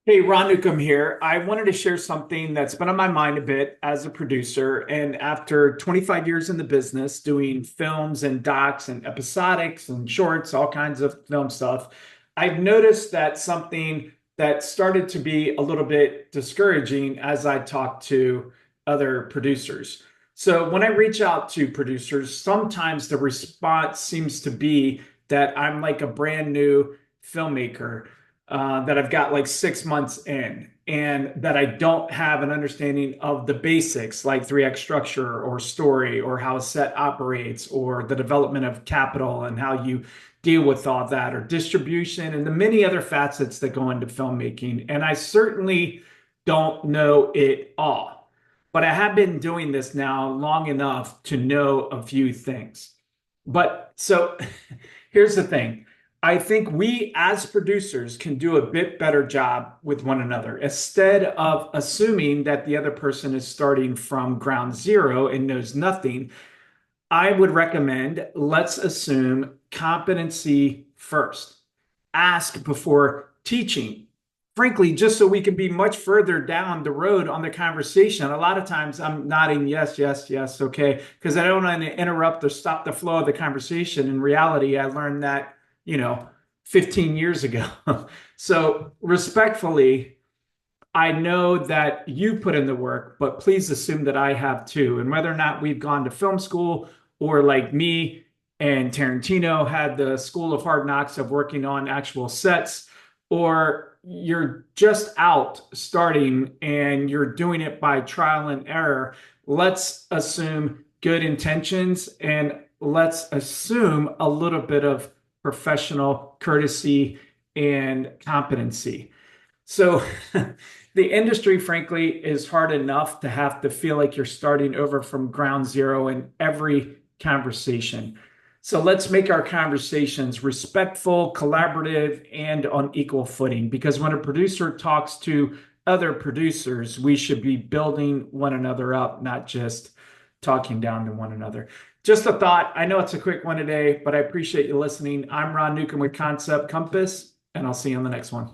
Hey, Ron Newcomb here. I wanted to share something that's been on my mind a bit as a producer. And after 25 years in the business, doing films and docs and episodics and shorts, all kinds of film stuff, I've noticed that something that started to be a little bit discouraging as I talk to other producers. So when I reach out to producers, sometimes the response seems to be that I'm like a brand new filmmaker that I've got like 6 months in, and that I don't have an understanding of the basics like 3x structure or story or how a set operates or the development of capital and how you deal with all that or distribution and the many other facets that go into filmmaking. And I certainly don't know it all, but I have been doing this now long enough to know a few things. But so here's the thing. I think we as producers can do a bit better job with one another instead of assuming that the other person is starting from ground zero and knows nothing. I would recommend let's assume competency first. Ask before teaching. Frankly, just so we can be much further down the road on the conversation. A lot of times I'm nodding yes, yes, yes, okay, because I don't want to interrupt or stop the flow of the conversation. In reality, I learned that, you know, 15 years ago. So respectfully, I know that you put in the work, but please assume that I have too. And whether or not we've gone to film school or like me and Tarantino had the school of hard knocks of working on actual sets, or you're just out starting and you're doing it by trial and error, let's assume good intentions and let's assume a little bit of professional courtesy and competency. So the industry, frankly, is hard enough to have to feel like you're starting over from ground zero in every conversation. So let's make our conversations respectful, collaborative, and on equal footing. Because when a producer talks to other producers, we should be building one another up, not just talking down to one another. Just a thought. I know it's a quick one today, but I appreciate you listening. I'm Ron Newcomb with Concept Compass, and I'll see you on the next one.